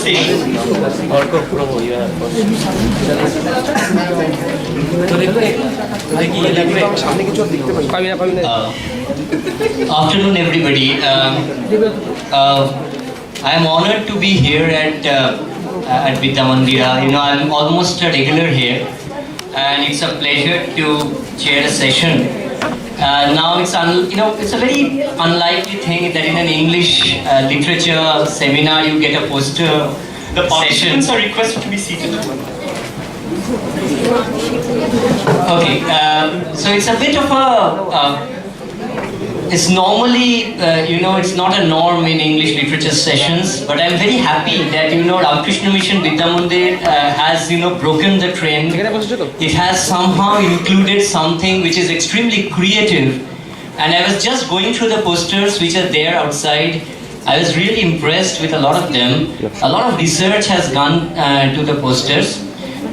Afternoon, everybody. I am honored to be here at Vidya Mandira. You know, I'm almost a regular here, and it's a pleasure to chair a session. Now it's it's a very unlikely thing that in an English literature seminar you get a poster. The participants are requested to be seated. Okay, so it's a bit of a. It's normally, it's not a norm in English literature sessions, but I'm very happy that, Ramakrishna Mission Vidya Mandir has, broken the trend. It has somehow included something which is extremely creative. And I was just going through the posters which are there outside. I was really impressed with a lot of them. A lot of research has gone to the posters.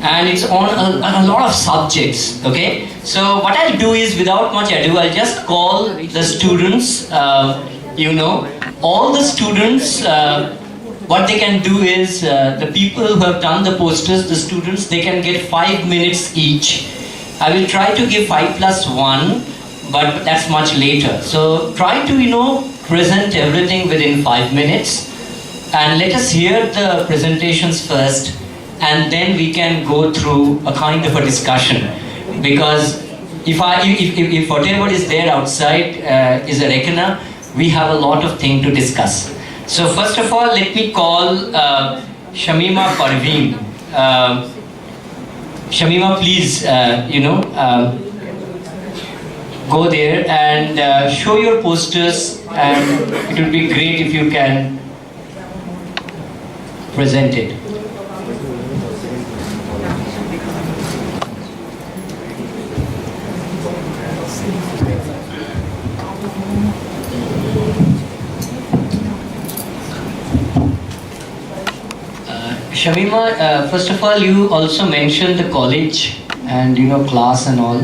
And it's on a lot of subjects, okay? So what I'll do is, without much ado, I'll just call the students, all the students, what they can do is, the people who have done the posters, the students, they can get 5 minutes each. I will try to give 5 plus 1, but that's much later. So try to, present everything within 5 minutes. And let us hear the presentations first. And then we can go through a kind of a discussion, because if whatever is there outside is a reckoner, we have a lot of things to discuss. So first of all, let me call Shamima Parveen. Shamima, please, go there and show your posters, and it would be great if you can present it. Shamima, first of all, you also mentioned the college and class and all.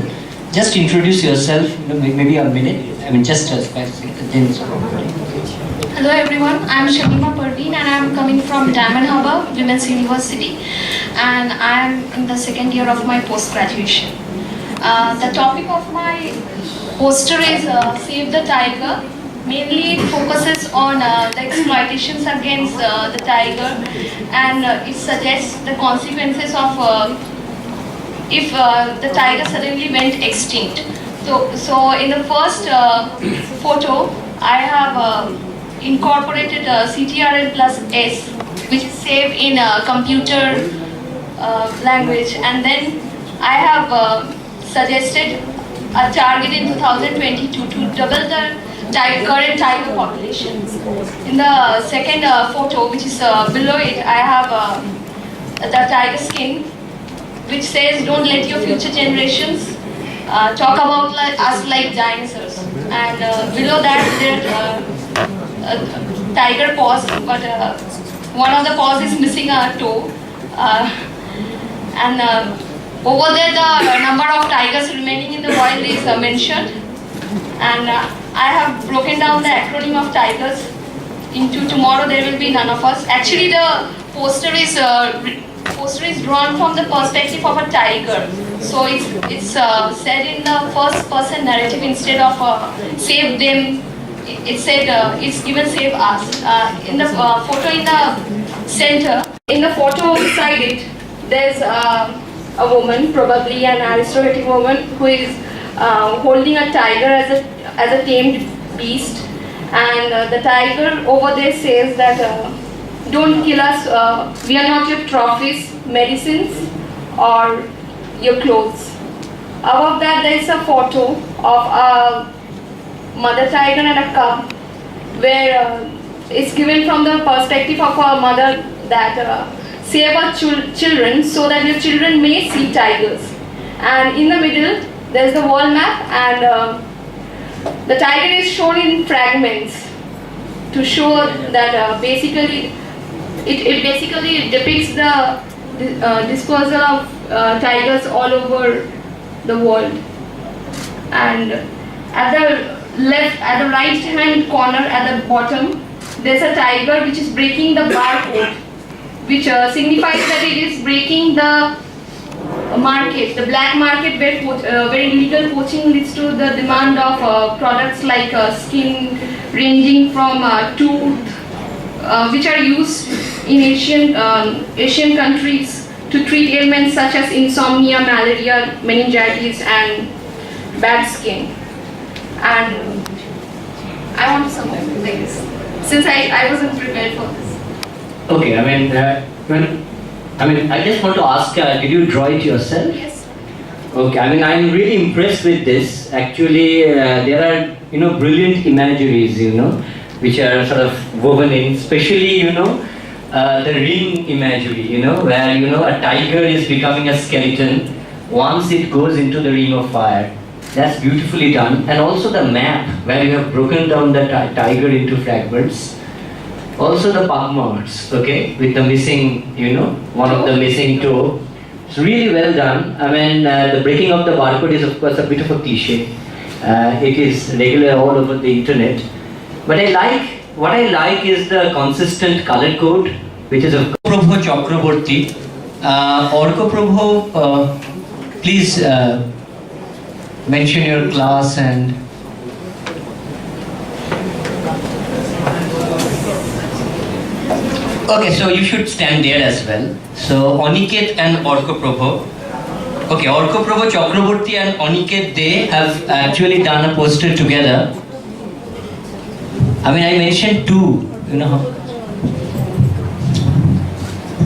Just introduce yourself, maybe a minute. I mean, just a Hello everyone, I'm Shamima Parveen and I'm coming from Diamond Harbour Women's University, and I'm in the second year of my post-graduation. The topic of my poster is Save the Tiger. Mainly it focuses on the exploitations against the tiger, and it suggests the consequences of if the tiger suddenly went extinct. So in the first photo, I have incorporated CTRL plus S, which is save in computer language, and then I have suggested a target in 2022 to double the current tiger population. In the second photo, which is below it, I have the tiger skin, which says, "Don't let your future generations talk about us like dinosaurs." And below that, there tiger paws, but one of the paws is missing a toe. Over there, the number of tigers remaining in the wild is mentioned. And I have broken down the acronym of tigers into "Tomorrow there will be none of us." Actually, the poster is drawn from the perspective of a tiger. So it's said in the first person narrative instead of save them. It said it's given save us. In the photo in the center, in the photo beside it, there's a woman, probably an aristocratic woman, who is holding a tiger as a tamed beast, and the tiger over there says that "Don't kill us, we are not your trophies, medicines, or your clothes." Above that, there is a photo of a mother tiger and a cub, where it's given from the perspective of a mother that save our children so that your children may see tigers. And in the middle, there's the world map, and the tiger is shown in fragments to show that basically it basically depicts the dispersal of tigers all over the world. And at the right hand corner at the bottom, there's a tiger which is breaking the barcode which signifies that it is breaking the market, the black market where illegal poaching leads to the demand of products like skin ranging from tooth, which are used in Asian countries to treat ailments such as insomnia, malaria, meningitis, and bad skin. And I want some of this, since I wasn't prepared for this. Okay, I just want to ask, did you draw it yourself? Yes. Okay, I'm really impressed with this. Actually, there are, brilliant imageries, which are sort of woven in, especially, the ring imagery, where, a tiger is becoming a skeleton once it goes into the ring of fire. That's beautifully done. And also the map, where you have broken down the tiger into fragments. Also the pug marks, okay, with the missing, one of the missing toe. It's really well done. The breaking of the barcode is of course a bit of a cliche. It is regular all over the internet. But what I like is the consistent color code, which is of Prabhu Chakraborty. Orko Prabhu, please mention your class and okay, so you should stand there as well. So Aniket and Orko Prabhu. Okay, Orko Prabhu Chakraborty and Aniket, they have actually done a poster together. I mentioned two,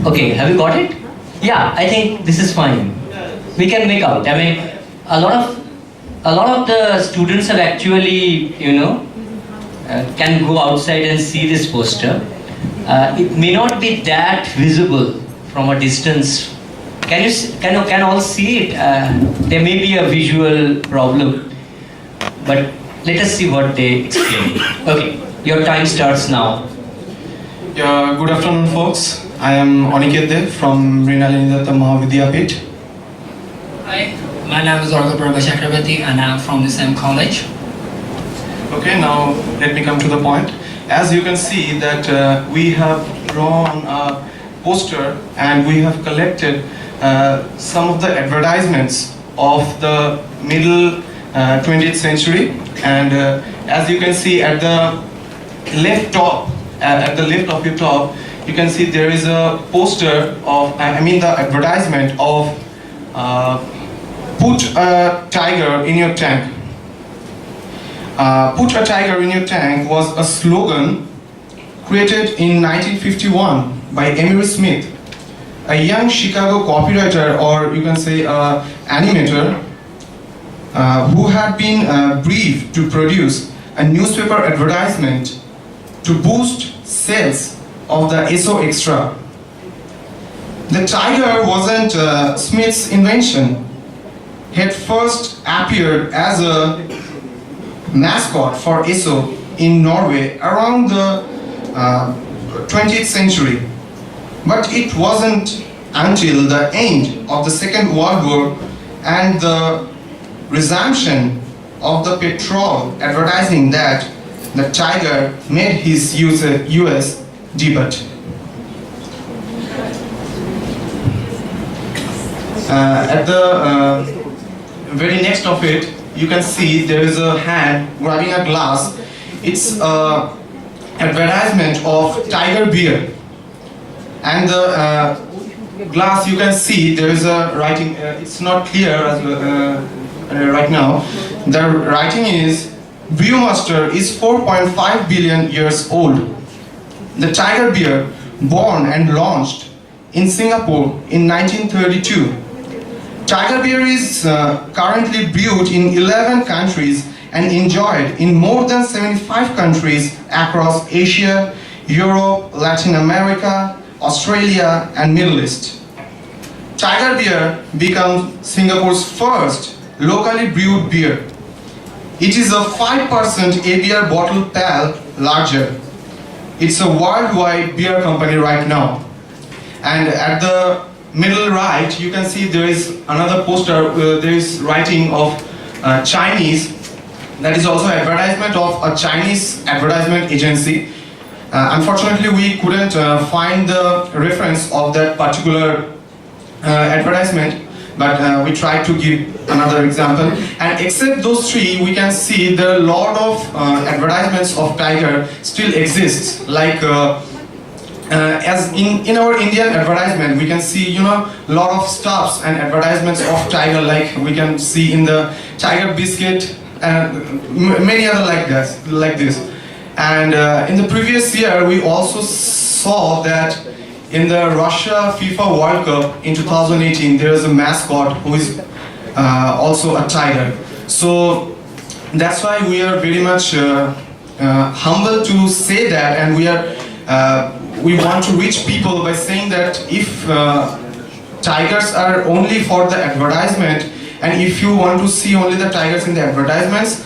Okay, have you got it? Yeah, I think this is fine. We can make out. A lot of the students have actually, can go outside and see this poster. It may not be that visible from a distance. Can all see it? There may be a visual problem, but let us see what they explain. Okay, your time starts now. Yeah, good afternoon, folks. I am Aniket from Mrinalini Mahavidyapit. Hi, my name is Orko Prabhu Chakraborty and I am from the same college. Okay, now let me come to the point. As you can see that we have drawn a poster and we have collected some of the advertisements of the middle 20th century, and as you can see at the left top, at the left of your top, you can see there is a poster of, the advertisement of put a tiger in your tank. Put a tiger in your tank was a slogan created in 1951 by Emery Smith, a young Chicago copywriter, or you can say animator, who had been briefed to produce a newspaper advertisement to boost sales of the SO Extra. The tiger wasn't Smith's invention. He had first appeared as a mascot for SO in Norway around the 20th century. But it wasn't until the end of the Second World War and the resumption of the petrol advertising that the tiger made his US debut. At the very next of it, you can see there is a hand grabbing a glass. It's an advertisement of Tiger beer. And the glass, you can see there is a writing, it's not clear as right now. The writing is, Brewmaster is 4.5 billion years old. The Tiger beer, born and launched in Singapore in 1932. Tiger beer is currently brewed in 11 countries and enjoyed in more than 75 countries across Asia, Europe, Latin America, Australia, and Middle East. Tiger beer becomes Singapore's first locally brewed beer. It is a 5% ABR bottle pale larger. It's a worldwide beer company right now. And at the middle right, you can see there is another poster, there is writing of Chinese. That is also advertisement of a Chinese advertisement agency. Unfortunately, we couldn't find the reference of that particular advertisement, but we tried to give another example. And except those three, we can see there are a lot of advertisements of tiger still exists. Like as in our Indian advertisement, we can see a lot of stuffs and advertisements of tiger, like we can see in the tiger biscuit and many other like this. And in the previous year, we also saw that in the Russia FIFA World Cup in 2018, there is a mascot who is also a tiger. So that's why we are very much humble to say that, and we want to reach people by saying that if tigers are only for the advertisement, and if you want to see only the tigers in the advertisements,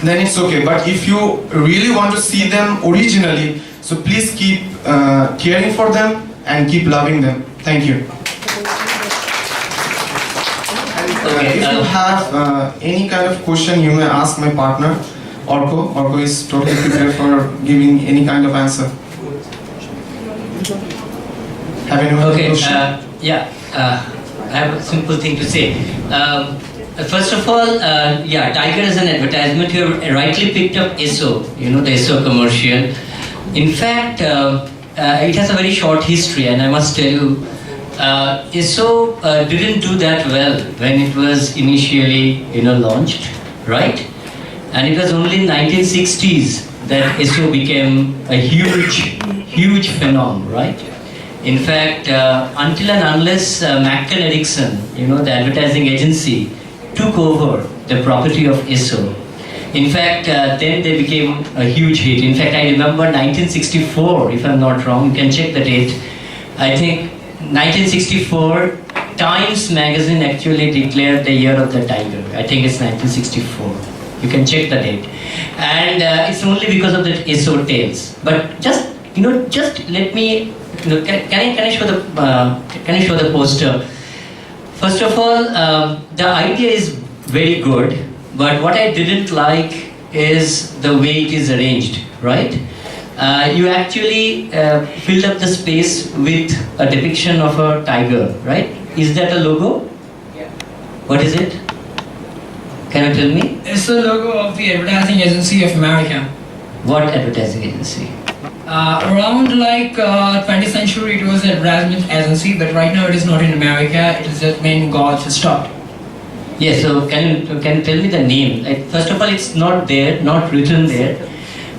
then it's okay. But if you really want to see them originally, so please keep caring for them and keep loving them. Thank you. Okay, If you have any kind of question, you may ask my partner, Orko. Orko is totally prepared for giving any kind of answer. Have anyone Okay, question? I have a simple thing to say. First of all, Tiger is an advertisement. You have rightly picked up ESO, the ESO commercial. In fact, it has a very short history, and I must tell you, ESO didn't do that well when it was initially launched, right? And it was only in 1960s that ESO became a huge phenomenon, right? In fact, until and unless Mack and Erickson, the advertising agency, took over the property of ESO, in fact, then they became a huge hit. In fact, I remember 1964, if I'm not wrong, you can check the date. I think 1964, Times magazine actually declared the year of the tiger. I think it's 1964. You can check the date. And it's only because of the ESO tales. But just let me, can I show the poster? First of all, the idea is very good, but what I didn't like is the way it is arranged, right? You actually filled up the space with a depiction of a tiger, right? Is that a logo? Yeah. What is it? Can you tell me? It's the logo of the advertising agency of America. What advertising agency? Around like 20th century, it was an advertisement agency, but right now it is not in America. It is just main God's stop. Yes, so can you tell me the name? Like, first of all, it's not there, not written there.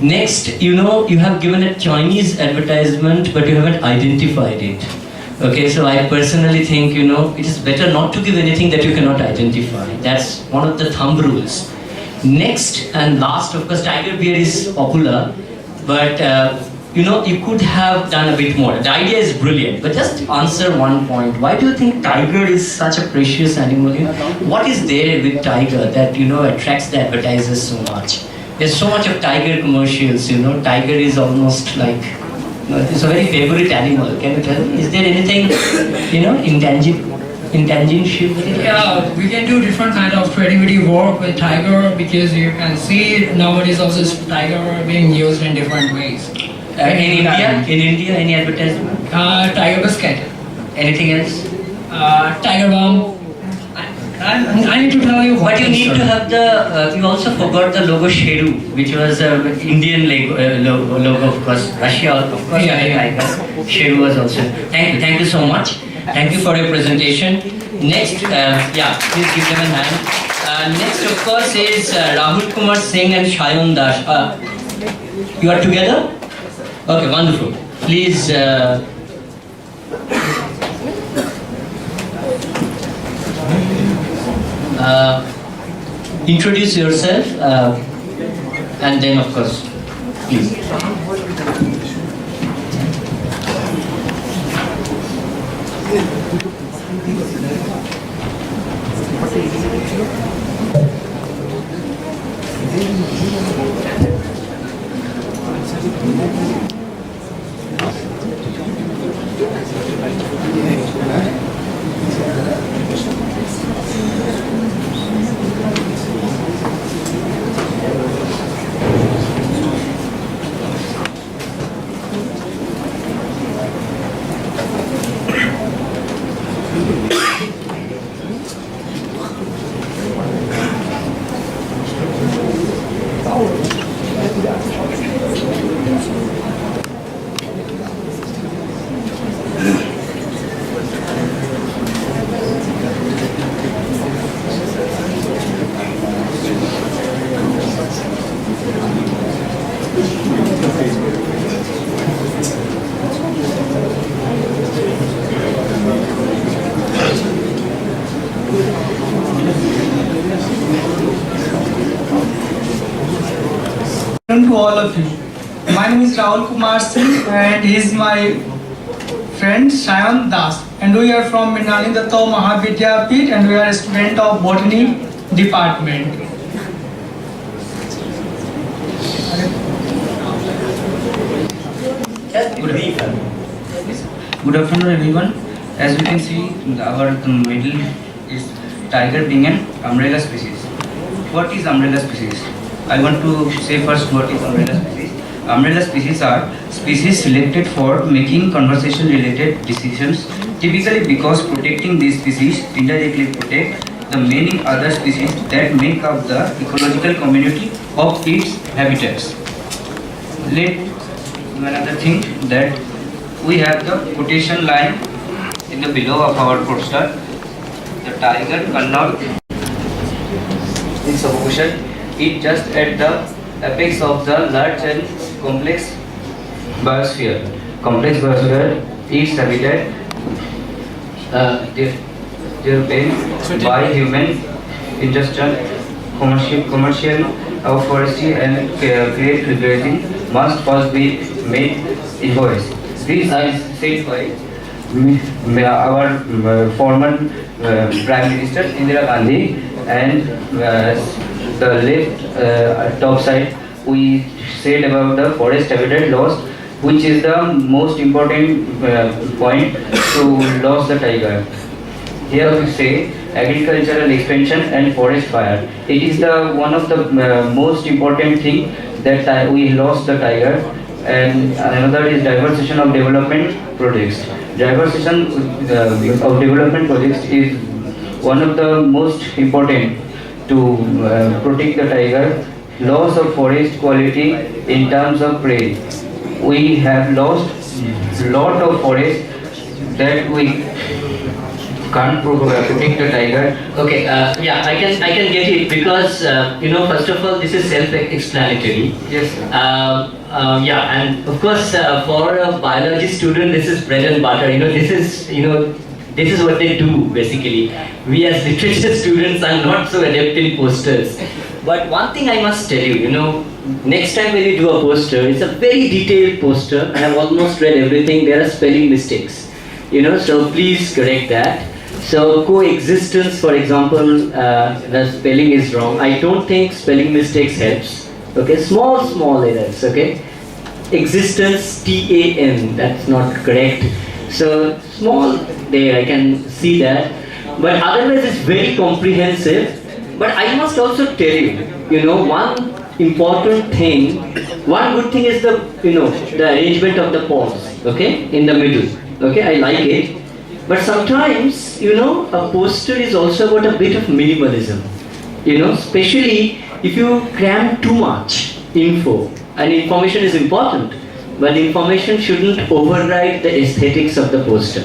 Next, you have given a Chinese advertisement, but you haven't identified it. Okay, so I personally think, it is better not to give anything that you cannot identify. That's one of the thumb rules. Next and last, of course, tiger beer is popular, but you could have done a bit more. The idea is brilliant, but just answer one point. Why do you think tiger is such a precious animal? What is there with tiger that attracts the advertisers so much? There's so much of tiger commercials. Tiger is almost like it's a very favorite animal. Can you tell me? Is there anything intangible with it? Yeah, we can do different kind of creativity work with tiger, because you can see nowadays also tiger being used in different ways. In India, any advertisement? Tiger biscuit. Anything else? Tiger bomb. I need to tell you what. But you need to have the. You also forgot the logo Sheru, which was Indian logo, of course. Russia, of course. Yeah. Sheru was also. Thank you so much. Thank you for your presentation. Next, please give them a hand. Next, of course, is Rahul Kumar Singh and Shayan Das. You are together? Okay, wonderful. Please. Introduce yourself, and then, of course, please. Welcome to all of you. My name is Rahul Kumar Singh and he is my friend Shayan Das, and we are from Pinaki Mahavidyapit and we are a student of Botany department. Good afternoon, everyone. As we can see, our middle is tiger being an umbrella species. What is umbrella species? I want to say first what is umbrella species. Umbrella species are species selected for making conversation-related decisions, typically because protecting these species indirectly protect the many other species that make up the ecological community of its habitats. Another thing that we have the quotation line in the below of our poster. The tiger cannot in suffocation. It just at the apex of the large and complex biosphere. Complex biosphere is habitat developed by human industrial, commercial forestry and create liberating must first be made in voice. This is said by our former Prime Minister Indira Gandhi, and the left top side we said about the forest habitat loss, which is the most important point to lose the tiger. Here we say agricultural expansion and forest fire. It is the one of the most important thing that we lost the tiger. And another is diversification of development projects. Diversification of development projects is one of the most important to protect the tiger. Loss of forest quality in terms of prey. We have lost lot of forest that we can't protect the tiger. Okay, yeah, I can get it because first of all, this is self-explanatory. Yes. Yeah, and of course, for a biology student, this is bread and butter. This is what they do basically. We as literature students are not so adept in posters. But one thing I must tell you, next time when you do a poster, it's a very detailed poster. I have almost read everything. There are spelling mistakes, so please correct that. So coexistence, for example, the spelling is wrong. I don't think spelling mistakes helps. Okay, small errors. Okay, existence, TAN, that's not correct. So small there, I can see that. But otherwise, it's very comprehensive. But I must also tell you, one important thing, one good thing is the arrangement of the pause. Okay, in the middle. Okay, I like it. But sometimes, a poster is also about a bit of minimalism. Especially if you cram too much info. And information is important, but information shouldn't override the aesthetics of the poster.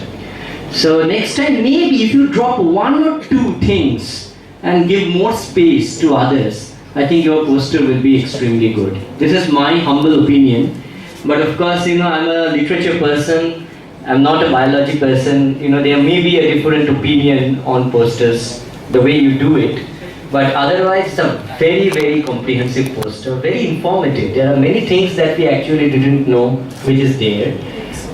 So next time, maybe if you drop one or two things and give more space to others, I think your poster will be extremely good. This is my humble opinion. But of course, I'm a literature person. I'm not a biology person. There may be a different opinion on posters, the way you do it. But otherwise, it's a very, very comprehensive poster, very informative. There are many things that we actually didn't know which is there.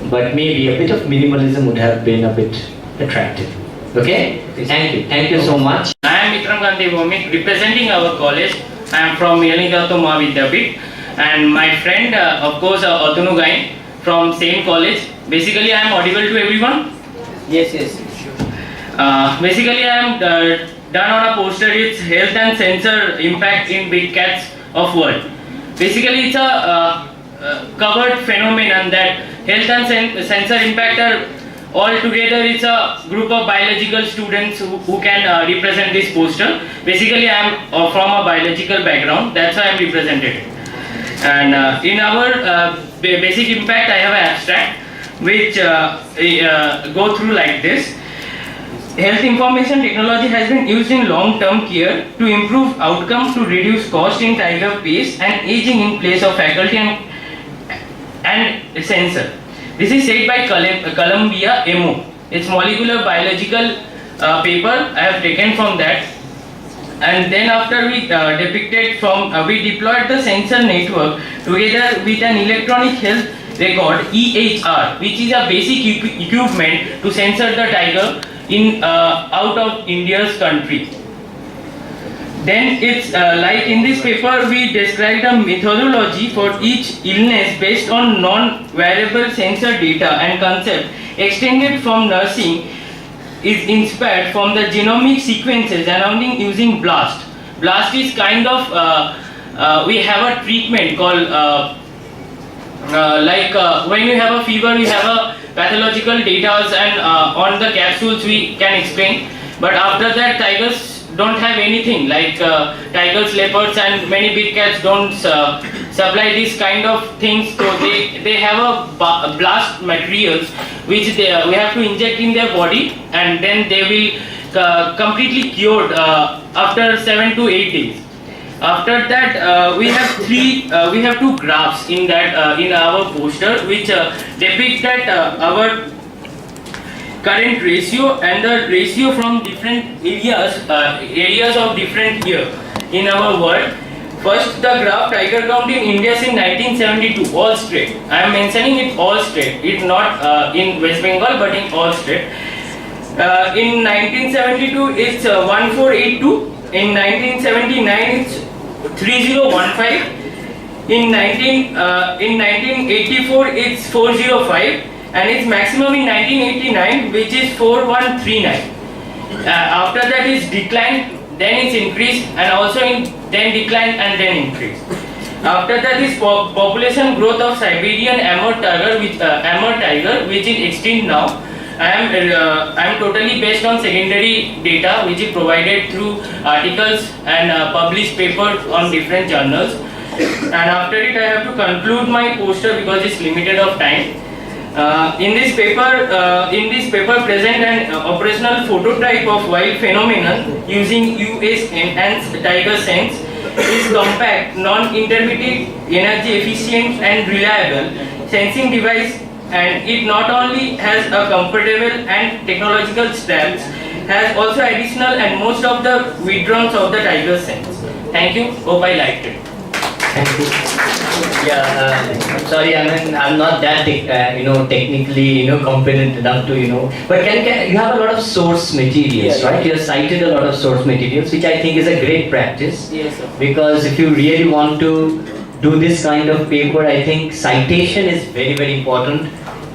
But maybe a bit of minimalism would have been a bit attractive. Okay? Thank you so much. I am Vikram Gandhi Bhomik, representing our college. I am from Pinaki Mahavidyapit, and my friend, of course, Atunu Gain from same college. Basically, I am audible to everyone. Yes. Basically, I am done on a poster. It's health and sensor impact in big cats of world. Basically, it's a covered phenomenon that health and sensor impact are all together it's a group of biological students who can represent this poster. Basically I am from a biological background, that's why I am represented. And in our basic impact I have an abstract which go through like this. Health information technology has been used in long-term care to improve outcomes, to reduce cost in tiger pace and aging in place of faculty and sensor. This is said by Columbia MO. It's molecular biological paper I have taken from that. And then after we depicted from, we deployed the sensor network together with an electronic health record EHR, which is a basic equipment to sensor the tiger in out of India's country. Then it's like in this paper we described a methodology for each illness based on non-variable sensor data and concept extended from nursing is inspired from the genomic sequences surrounding using BLAST. BLAST is kind of, we have a treatment called when you have a fever, we have a pathological data and on the capsules we can explain. But after that, tigers don't have anything like tigers, leopards, and many big cats don't supply these kind of things. So they have a blast materials which we have to inject in their body, and then they will completely cured after 7 to 8 days. After that, we have two graphs in that in our poster which depict that our current ratio and the ratio from different areas of different year in our world. First, the graph tiger count in India is in 1972, all state. I am mentioning it all state. It's not in West Bengal, but in all state. In 1972, it's 1482. In 1979, it's 3015. In 1984, it's 405. And its maximum in 1989, which is 4139. After that is decline, then it's increased, and also then decline and then increase. After that is population growth of Siberian amur tiger, which is extinct now. I am totally based on secondary data which is provided through articles and published papers on different journals. And after it, I have to conclude my poster because it's limited of time. In this paper present an operational phototype of wild phenomenon using US enhanced tiger sense. Is compact, non-intermittent, energy efficient and reliable sensing device, and it not only has a comfortable and technological straps, has also additional and most of the withdrawals of the tiger sense. Thank you. Hope I liked it. Thank you. Yeah, sorry, I'm not that technically competent enough to But you have a lot of source materials, right? You have cited a lot of source materials, which I think is a great practice. Yes, sir. Because if you really want to do this kind of paper, I think citation is very, very important,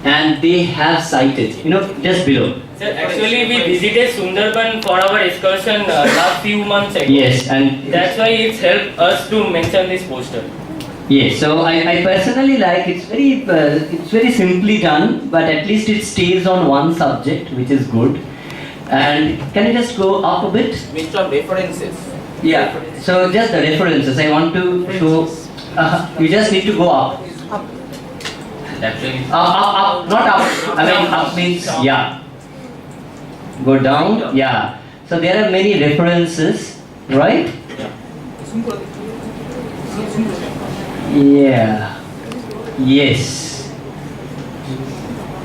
and they have cited, just below. Sir, actually we visited Sundarban for our excursion last few months ago. Yes, and that's why it's helped us to mention this poster. yes, so I personally like it's very simply done, but at least it stays on one subject, which is good. And can you just go up a bit? With some references. Yeah. So just the references. I want to show. You just need to go up. Actually. Up, not up. I mean, up means yeah. Go down, yeah. So there are many references, right? Yeah. Yes.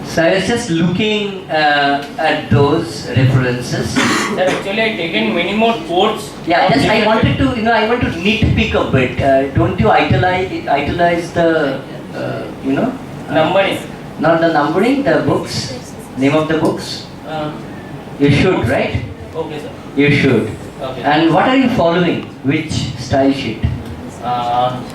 So I was just looking at those references. Sir, actually I taken many more quotes. Yeah, just I wanted to, I want to nitpick a bit. Don't you italize the, Numbering. Not the numbering, the books, name of the books. You should, right? Okay, sir. You should. Okay. And what are you following? Which style sheet?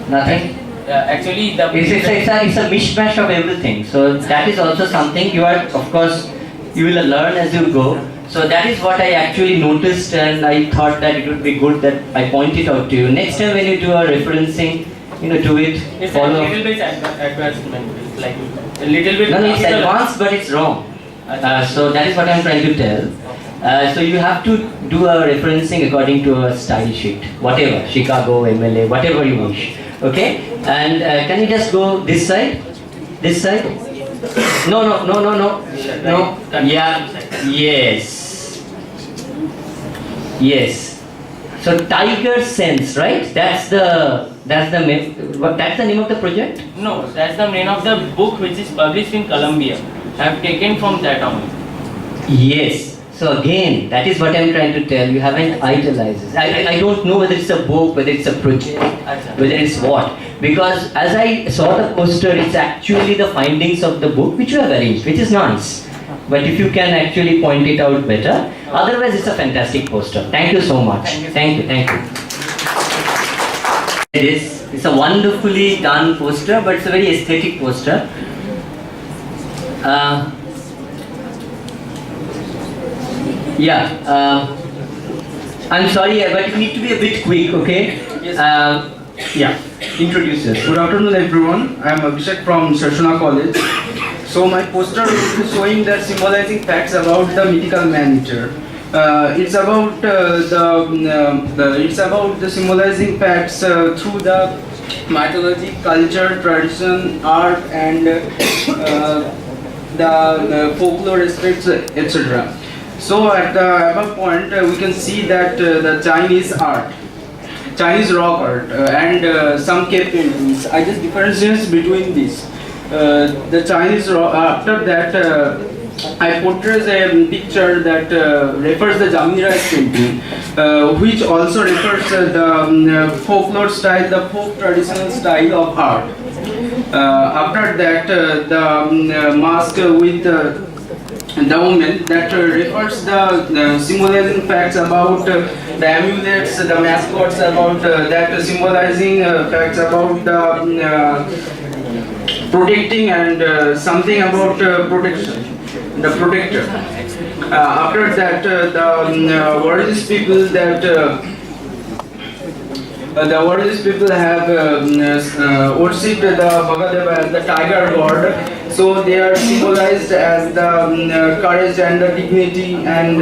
Nothing? Actually, It's a mishmash of everything. So that is also something you are, of course, you will learn as you go. So that is what I actually noticed, and I thought that it would be good that I point it out to you. Next time when you do a referencing, to it, it's follow. a little bit advancement, like a little bit. No, it's advanced, but it's wrong. So that is what I'm trying to tell. So you have to do a referencing according to a style sheet, whatever, Chicago, MLA, whatever you wish. Okay? And can you just go this side? This side? No. Yeah. Yes. Yes. So Tiger Sense, right? That's the name of the project? No, that's the name of the book which is published in Columbia. I have taken from that only. Yes. So again, that is what I'm trying to tell. You haven't idolized it. I don't know whether it's a book, whether it's a project, whether it's what. Because as I saw the poster, it's actually the findings of the book which you have arranged, which is nice. But if you can actually point it out better, otherwise it's a fantastic poster. Thank you so much. Thank you. It's a wonderfully done poster, but it's a very aesthetic poster. I'm sorry, but you need to be a bit quick, okay? Yes. Introduce yourself. Good afternoon, everyone. I am Abhishek from Sharshuna College. So my poster will be showing that symbolizing facts about the mythical man-eater. It's about the symbolizing facts through the mythology, culture, tradition, art, and the folklore aspects, etc. So at the above point, we can see that the Chinese art, Chinese rock art, and some cave paintings. I just differentiate between these. The Chinese rock. After that, I portrays a picture that refers the Jamini rice painting, which also refers the folklore style, the folk traditional style of art. After that, the mask with the woman that refers the symbolizing facts about the amulets, the mascots, about that symbolizing facts about the protecting and something about protection, the protector. After that, the worldly people that have worshipped the Bhagadeva as the tiger god, so they are symbolized as the courage and the dignity, and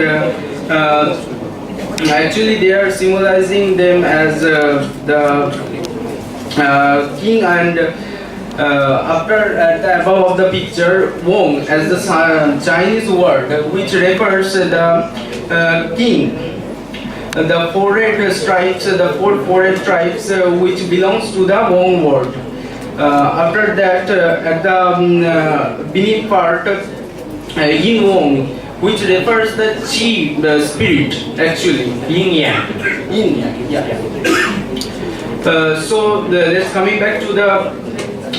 actually they are symbolizing them as the king. And after at the above of the picture, Wong as the Chinese word which refers the king. The four red stripes, the four red stripes which belongs to the Wong word. After that, at the beneath part, Yin Wong, which refers the Qi, the spirit, actually. Yin Yang. Yeah. So let's coming back to the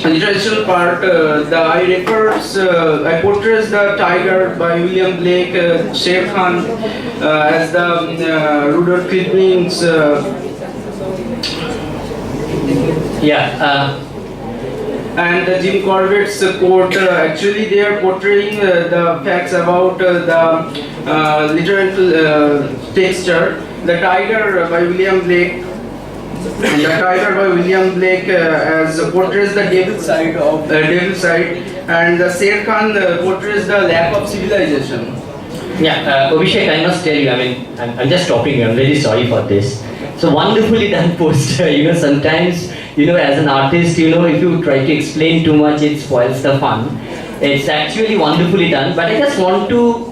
literature part. I portrays the tiger by William Blake, Sher Khan as the Rudolph Kipling's. And Jim Corbett's quote, actually they are portraying the facts about the literal texture. The Tiger by William Blake. And the Tiger by William Blake as portrays the devil side of and the Sher Khan portrays the lack of civilization. Abhishek, I must tell you, I'm just stopping you, I'm very sorry for this. So wonderfully done poster, sometimes, as an artist, if you try to explain too much, it spoils the fun. It's actually wonderfully done, but I just want to,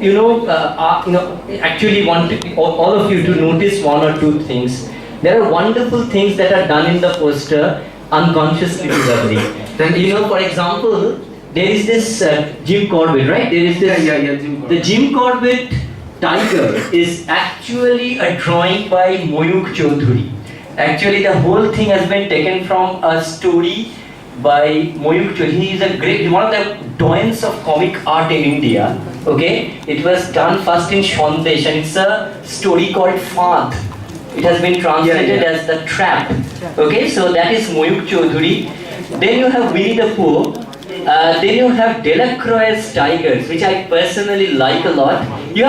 actually want all of you to notice one or two things. There are wonderful things that are done in the poster unconsciously probably. For example, there is this Jim Corbett, right? There is this. Jim Corbett. The Jim Corbett tiger is actually a drawing by Moyuk Chaudhuri. Actually, the whole thing has been taken from a story by Moyuk Chaudhuri. He is one of the doyens of comic art in India. Okay, it was done first in Shandesh, and it's a story called Faad. It has been translated as the trap. Okay, so that is Moyuk Chaudhuri. Then you have Winnie the Pooh. Then you have Delacroix's tigers, which I personally like a lot. You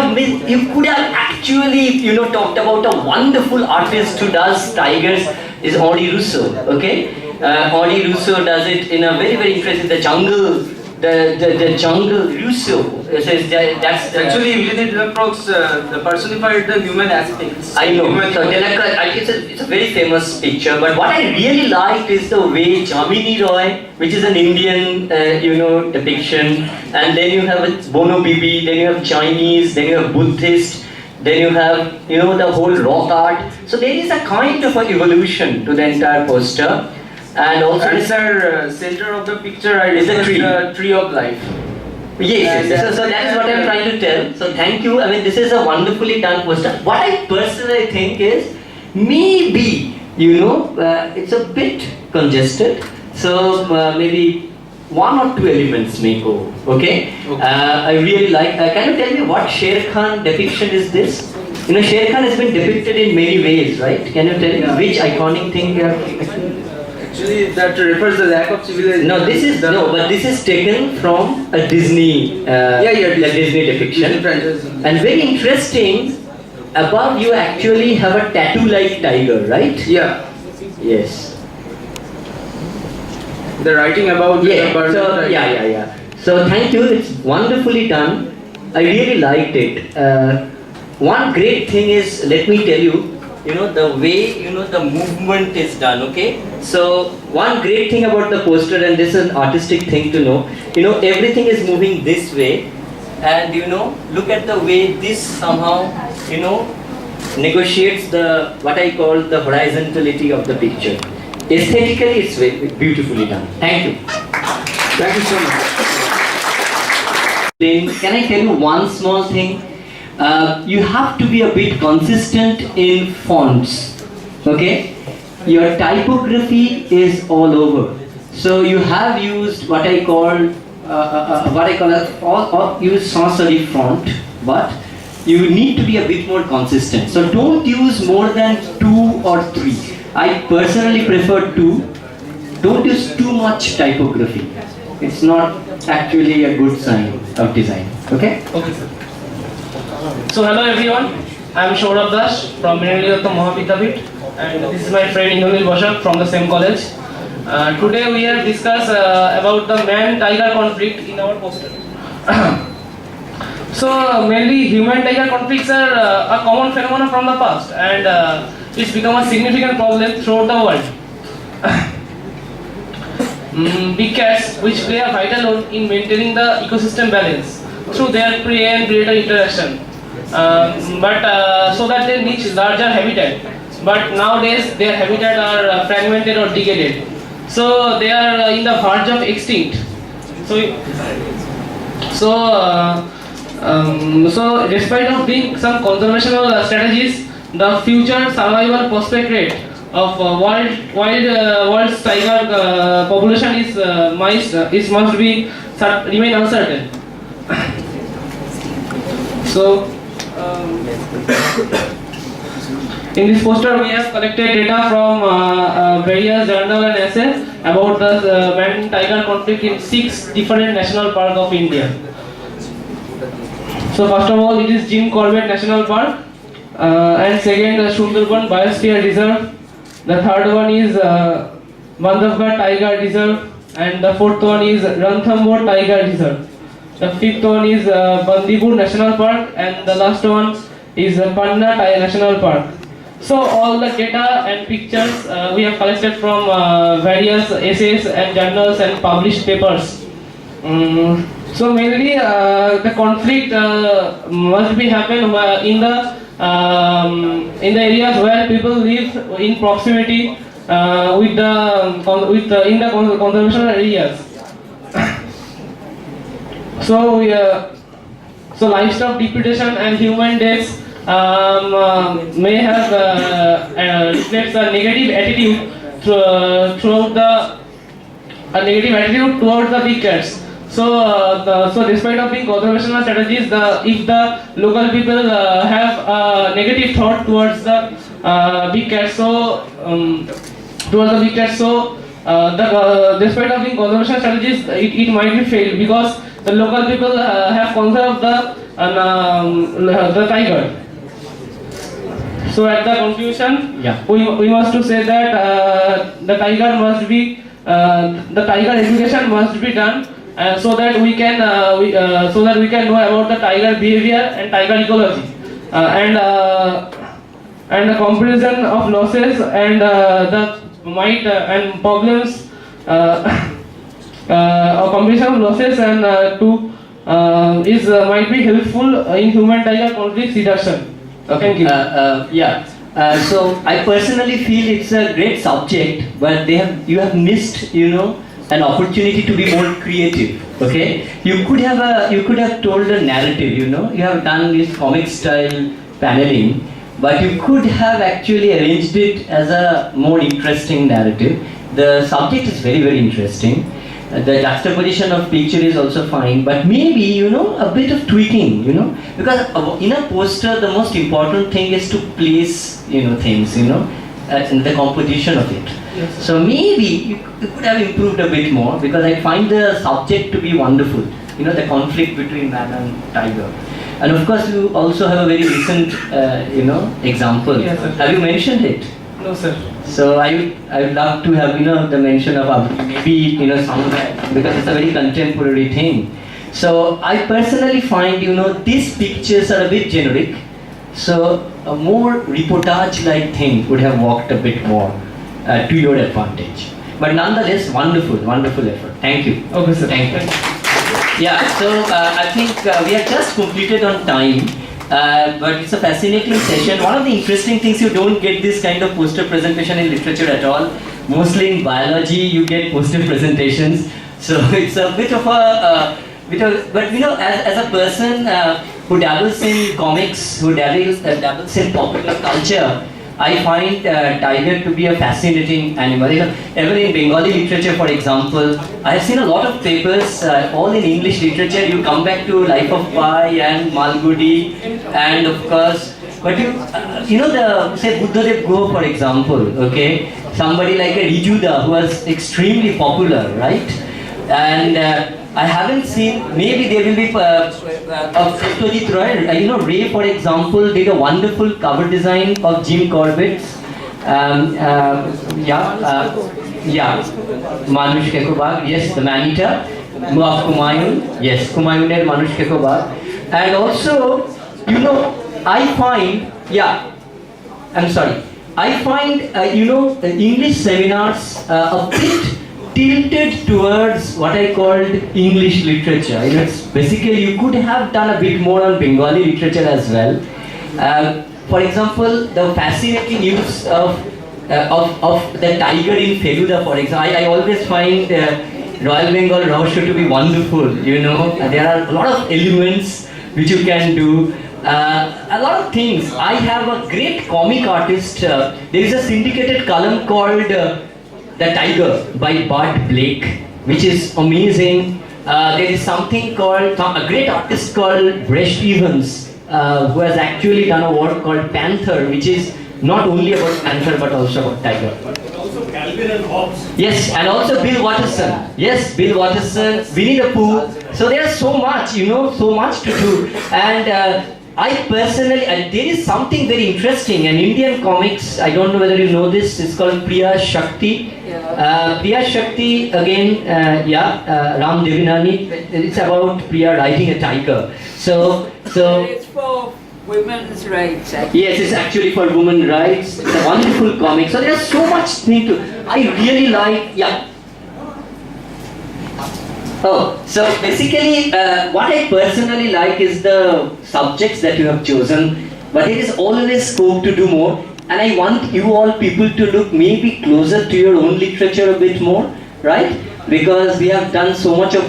could have actually, talked about a wonderful artist who does tigers is Henri Rousseau. Okay, Henri Rousseau does it in a very, very interesting. The jungle the jungle Russo. Says that's Actually, within Delacroix, the personified the human aspects. I know. Human So it's a very famous picture. But what I really liked is the way Jamini Roy, which is an Indian, depiction, and then you have Bono Bibi, then you have Chinese, then you have Buddhist, then you have, the whole rock art. So there is a kind of an evolution to the entire poster. And also, And sir, center of the picture I Is a tree. the tree of life. Yes. So that is what I'm trying to tell. So thank you. I mean, this is a wonderfully done poster. What I personally think is, maybe, it's a bit congested. So maybe one or two elements may go. Okay? I really like. Can you tell me what Sher Khan depiction is this? Sher Khan has been depicted in many ways, right? Can you tell me which iconic thing you have? Actually, that refers to the lack of civilization. But this is taken from a Disney, the Disney depiction. Disney franchise. And very interesting, above you actually have a tattoo-like tiger, right? Yeah. Yes. The writing about the bird. So thank you. It's wonderfully done. I really liked it. One great thing is, let me tell you, the way, the movement is done, okay? So, one great thing about the poster, and this is an artistic thing to know, everything is moving this way, and look at the way this somehow, negotiates what I call the horizontality of the picture. Aesthetically, it's very beautifully done. Thank you. Thank you so much. Then, can I tell you one small thing? You have to be a bit consistent in fonts, okay? Your typography is all over. So you have used what I call use sans serif font, but you need to be a bit more consistent. So don't use more than 2 or 3. I personally prefer 2. Don't use too much typography. It's not actually a good sign of design. Okay? Okay, sir. So hello everyone, I am Saurabh Das from Pinaki Mahavidyapit, and this is my friend Indranil Bashak from the same college. Today we have discussed about the man-tiger conflict in our poster. So mainly human-tiger conflicts are a common phenomenon from the past, and it's become a significant problem throughout the world. Big cats, which play a vital role in maintaining the ecosystem balance through their prey and predator interaction. So that they reach larger habitat. But nowadays their habitat are fragmented or degraded. So they are in the verge of extinct. So despite of being some conservational strategies, the future survival prospect rate of world's tiger population is must be remain uncertain. So in this poster we have collected data from various journals and essays about the man-tiger conflict in 6 different national parks of India. So first of all, it is Jim Corbett National Park, and second Sundarban Biosphere Reserve. The third one is Bandhavgarh Tiger Reserve, and the fourth one is Ranthambore Tiger Reserve. The fifth one is Bandipur National Park, and the last one is Panna National Park. So all the data and pictures we have collected from various essays and journals and published papers. So mainly the conflict must be happen in the areas where people live in proximity in the conservation areas. So livestock depredation and human deaths may have reflects a negative attitude towards the big cats. So despite of being conservational strategies, if the local people have a negative thought towards the big cats, despite of being conservation strategies, it might be failed because the local people have conserved the tiger. So at the conclusion, we must to say that the tiger education must be done so that we can know about the tiger behavior and tiger ecology, and the comparison of losses and the might and problems, a combination of losses and might be helpful in human tiger conflict reduction. Thank you. Yeah. So I personally feel it's a great subject, but you have missed, an opportunity to be more creative. Okay, you could have told a narrative. You have done this comic style paneling, but you could have actually arranged it as a more interesting narrative. The subject is very, very interesting. The juxtaposition of picture is also fine, but maybe, a bit of tweaking, because in a poster, the most important thing is to place, things, in the composition of it. Yes. So maybe you could have improved a bit more, because I find the subject to be wonderful, the conflict between man and tiger. And of course, you also have a very recent, example. Yes, sir. Have you mentioned it? No, sir. So I would love to have the mention of maybe somewhere, because it's a very contemporary thing. So I personally find these pictures are a bit generic. So a more reportage-like thing would have worked a bit more to your advantage. But nonetheless, wonderful effort. Thank you. Okay, sir. Thank you. Yeah. So I think we have just completed on time. But it's a fascinating session. One of the interesting things, you don't get this kind of poster presentation in literature at all. Mostly in biology, you get poster presentations. So it's a bit of but as a person who dabbles in comics, who dabbles in popular culture, I find tiger to be a fascinating animal. Even in Bengali literature, for example, I have seen a lot of papers, all in English literature. You come back to Life of Pi and Malgudi, and of course, but say Buddhadev Go, for example, okay, somebody like a Rijuda who was extremely popular, right? And I haven't seen, maybe there will be Satyajit Roy, Ray, for example, did a wonderful cover design of Jim Corbett's, Manush Kekobag, yes, the man-eater, of Kumayun, yes, Kumayuner Manush Kekobag. And also, I find, I find, English seminars a bit tilted towards what I called English literature. It's basically, you could have done a bit more on Bengali literature as well. For example, the fascinating use of the tiger in Feluda, for example. I always find Royal Bengal Rahasya to be wonderful. There are a lot of elements which you can do. A lot of things. I have a great comic artist. There is a syndicated column called The Tiger by Bart Blake, which is amazing. There is something called, a great artist called Brecht Evans, who has actually done a work called Panther, which is not only about panther but also about tiger. Also Calvin and Hobbes. Yes, and also Bill Watterson. Yes, Bill Watterson, Winnie the Pooh. So there's so much, so much to do. And I personally, there is something very interesting. In Indian comics, I don't know whether you know this, it's called Priya Shakti. Priya Shakti, again, Ram Devinani, it's about Priya riding a tiger. So it's for women's rights. Yes, it's actually for women's rights. It's a wonderful comic. So there's so much thing to, I really like, Oh, so basically what I personally like is the subjects that you have chosen, but there is always scope to do more, and I want you all people to look maybe closer to your own literature a bit more, right? Because we have done so much of,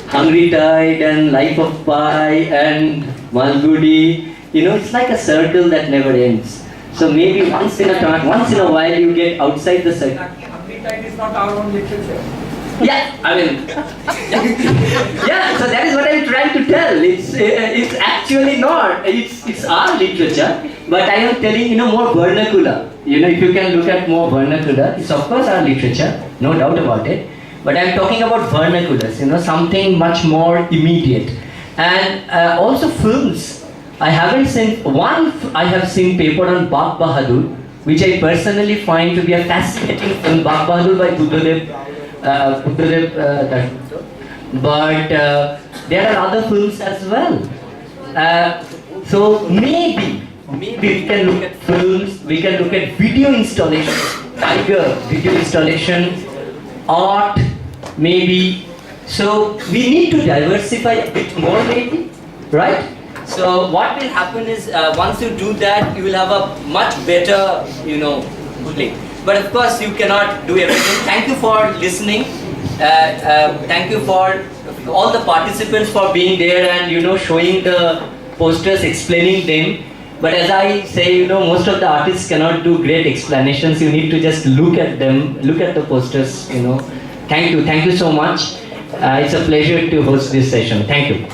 Hungry Tide and Life of Pi and Malgudi, it's like a circle that never ends. So maybe once in a while you get outside the circle. Hungry Tide is not our own literature. Yeah, I mean, so that is what I'm trying to tell. It's actually not. It's our literature, but I am telling more vernacular. If you can look at more vernacular, it's of course our literature, no doubt about it. But I'm talking about vernaculars. Something much more immediate, and also films. I haven't seen one. I have seen paper on Bap Bahadur, which I personally find to be a fascinating film. Bap Bahadur by Buddhadev. but there are other films as well. So maybe we can look at films, we can look at video installation, tiger video installation, art, maybe. So we need to diversify a bit more, maybe, right? So what will happen is once you do that, you will have a much better, footing. But of course, you cannot do everything. Thank you for listening. Thank you for all the participants for being there and showing the posters, explaining them. But as I say, most of the artists cannot do great explanations. You need to just look at them, look at the posters. Thank you so much. It's a pleasure to host this session. Thank you.